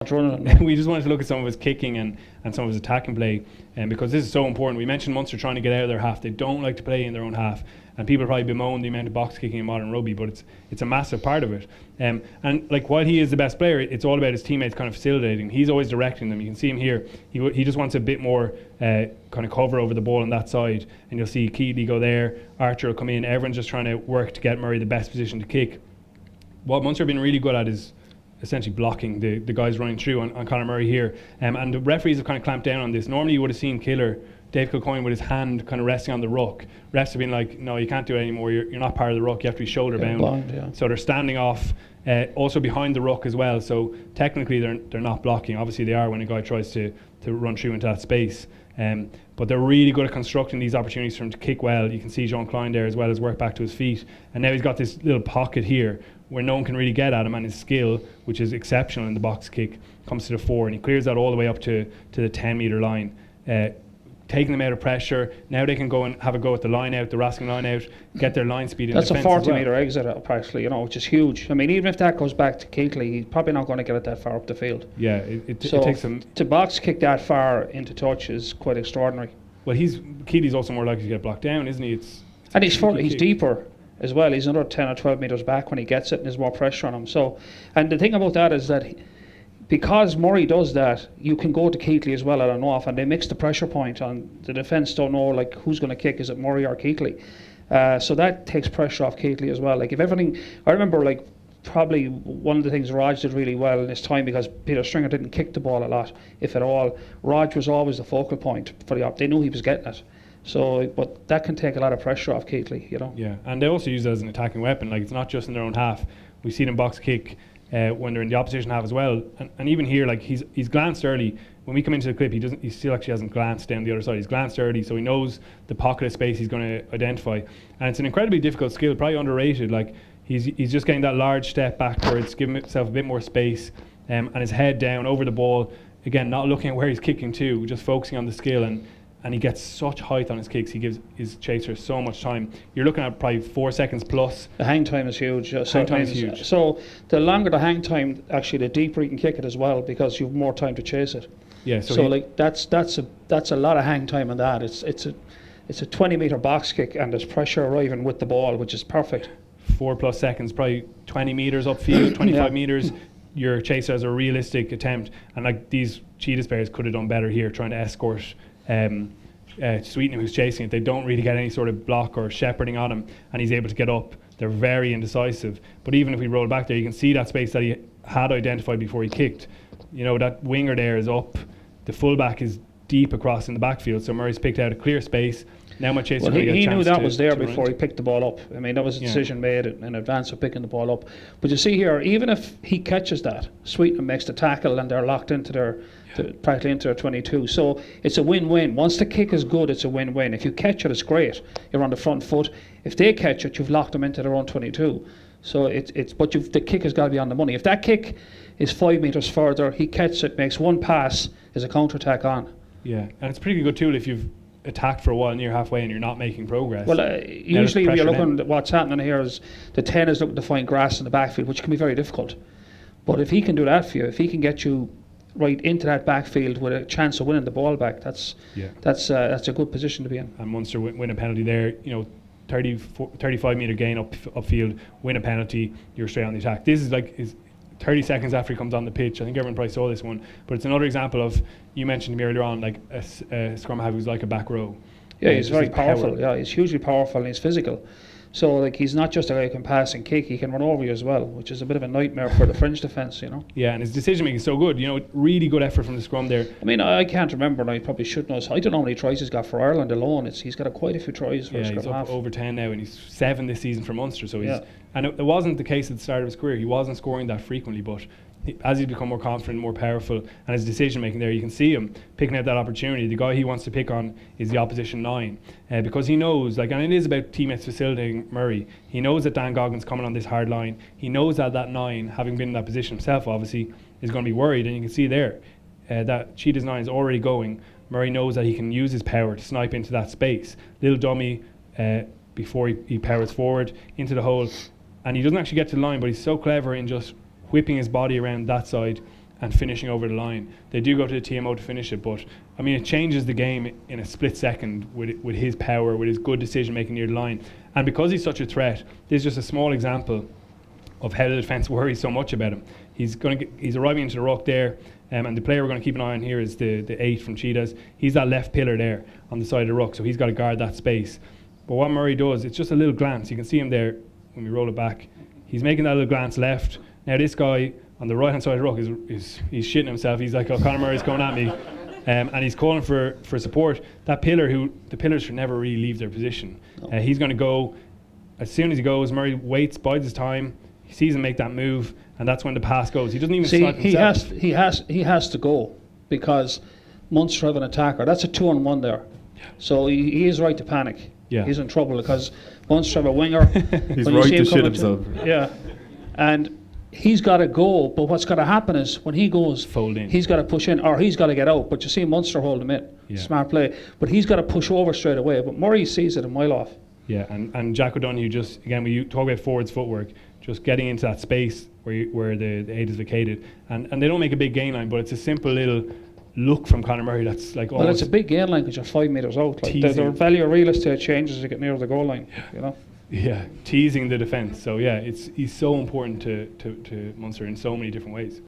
We just wanted to look at some of his kicking and some of his attacking play, because this is so important. We mentioned Munster trying to get out of their half. They don't like to play in their own half, and people probably bemoan the amount of box kicking in modern rugby, but it's a massive part of it. And like, while he is the best player, it's all about his teammates kind of facilitating. He's always directing them. You can see him here. He just wants a bit more kind of cover over the ball on that side, and you'll see Keeley go there. Archer will come in. Everyone's just trying to work to get Murray the best position to kick. What Munster have been really good at is essentially blocking the guys running through on Conor Murray here, and the referees have kind of clamped down on this. Normally you would have seen Dave Kilcoyne with his hand kind of resting on the ruck. Refs have been like, no, you can't do it anymore, you're not part of the ruck, you have to be shoulder bound. Blind, yeah. So they're standing off, also behind the ruck as well, so technically they're not blocking. Obviously they are when a guy tries to run through into that space, but they're really good at constructing these opportunities for him to kick well. You can see Jean Klein there as well as work back to his feet, and now he's got this little pocket here where no one can really get at him, and his skill, which is exceptional in the box kick, comes to the fore, and he clears that all the way up to the 10-metre line, taking them out of pressure. Now they can go and have a go at the line out, the Raskin line out, get their line speed in That's defence. That's a 40-metre exit up, actually, which is huge. I mean, even if that goes back to Keighley, he's probably not going to get it that far up the field. Yeah, it takes him. To box kick that far into touch is quite extraordinary. Well, Keely's also more likely to get blocked down, isn't he? And he's deeper as well. He's another 10 or 12 metres back when he gets it, and there's more pressure on him. So, and the thing about that is that because Murray does that, you can go to Keighley as well at an off, and they mix the pressure point on the defence. Don't know like who's going to kick, is it Murray or Keighley? So that takes pressure off Keighley as well. Like, if everything, I remember like probably one of the things Raj did really well in his time, because Peter Stringer didn't kick the ball a lot, if at all. Raj was always the focal point for the op. They knew he was getting it. So, but that can take a lot of pressure off Keighley, Yeah, and they also use it as an attacking weapon. Like, it's not just in their own half. We see them box kick when they're in the opposition half as well. And even here, like, he's glanced early. When we come into the clip, he still actually hasn't glanced down the other side. He's glanced early, so he knows the pocket of space he's going to identify. And it's an incredibly difficult skill, probably underrated. Like, he's just getting that large step backwards, giving himself a bit more space, and his head down over the ball. Again, not looking at where he's kicking to, just focusing on the skill, and he gets such height on his kicks. He gives his chaser so much time. You're looking at probably 4 seconds plus. The hang time is huge. Hang time is huge. So the longer the hang time, actually, the deeper you can kick it as well, because you have more time to chase it. Yeah. So like that's a lot of hang time on that. It's a 20-metre box kick, and there's pressure arriving with the ball, which is perfect. 4+ seconds, probably 20 metres upfield, 25 metres. Your chaser has a realistic attempt, and like, these Cheetahs players could have done better here, trying to escort Sweetenham, who's chasing it. They don't really get any sort of block or shepherding on him, and he's able to get up. They're very indecisive. But even if we roll back there, you can see that space that he had identified before he kicked. That winger there is up. The fullback is deep across in the backfield, so Murray's picked out a clear space. Now my chaser he knew that was there before he picked the ball up. I mean, that was a decision made in advance of picking the ball up. But you see here, even if he catches that, Sweetenham makes the tackle, and they're locked into practically into their 22. So it's a win-win. Once the kick is good, it's a win-win. If you catch it, it's great. You're on the front foot. If they catch it, you've locked them into their own 22. So the kick has got to be on the money. If that kick is 5 metres further, he catches it, makes one pass, is a counter-attack on. Yeah, and it's a pretty good tool if you've attacked for a while near halfway and you're not making progress. Well, usually if you're looking at what's happening here, is the 10 is looking to find grass in the backfield, which can be very difficult. But if he can do that for you, if he can get you right into that backfield with a chance of winning the ball back, that's a good position to be in. And Munster win a penalty there, 35 metre gain upfield, win a penalty, you're straight on the attack. This is like 30 seconds after he comes on the pitch. I think everyone probably saw this one, but it's another example of, you mentioned to me earlier on, like a scrum half who's like a back row. Yeah, he's very powerful. Yeah, he's hugely powerful, and he's physical. So like, he's not just a guy who can pass and kick, he can run over you as well, which is a bit of a nightmare for the fringe defence, Yeah, and his decision making is so good. Really good effort from the scrum there. I mean, I can't remember, and I probably should know. I don't know how many tries he's got for Ireland alone. He's got quite a few tries for a scrum half. Yeah, he's up over 10 now, and he's 7 this season for Munster. So and it wasn't the case at the start of his career. He wasn't scoring that frequently, but as he's become more confident, more powerful, and his decision making there, you can see him picking out that opportunity. The guy he wants to pick on is the opposition 9, because he knows, and it is about teammates facilitating Murray. He knows that Dan Goggins coming on this hard line. He knows that 9, having been in that position himself, obviously, is going to be worried, and you can see there that Cheetah's 9 is already going. Murray knows that he can use his power to snipe into that space. Little dummy before he powers forward into the hole, and he doesn't actually get to the line, but he's so clever in just whipping his body around that side and finishing over the line. They do go to the TMO to finish it, but I mean, it changes the game in a split second with his power, with his good decision making near the line. And because he's such a threat, this is just a small example of how the defence worries so much about him. He's arriving into the ruck there, and the player we're going to keep an eye on here is the 8 from Cheetahs. He's that left pillar there on the side of the ruck, so he's got to guard that space. But what Murray does, it's just a little glance. You can see him there when we roll it back. He's making that little glance left. Now this guy on the right hand side of the ruck is he's shitting himself. He's like, oh, Conor Murray's coming at me. And he's calling for support. That pillar, the pillars should never really leave their position. He's going to go, as soon as he goes, Murray waits, bides his time, he sees him make that move, and that's when the pass goes. He doesn't even slide himself. He has to go, because Munster have an attacker. That's a 2-on-1 there. Yeah. So he is right to panic. Yeah. He's in trouble because Munster have a winger. He's right to shit himself. Yeah. And he's got to go, but what's got to happen is when he goes, fold in. He's got to push in, or he's got to get out. But you see Munster hold him in. Yeah. Smart play. But he's got to push over straight away. But Murray sees it a mile off. Yeah, and Jack O'Donoghue just, again, when you talk about forwards footwork, just getting into that space where the 8 is vacated. And they don't make a big gain line, but it's a simple little look from Conor Murray that's like, well, it's a big gain line because you're 5 metres out. Like the value of real estate changes as you get near the goal line, you know. Yeah, teasing the defence. So yeah, he's so important to Munster in so many different ways.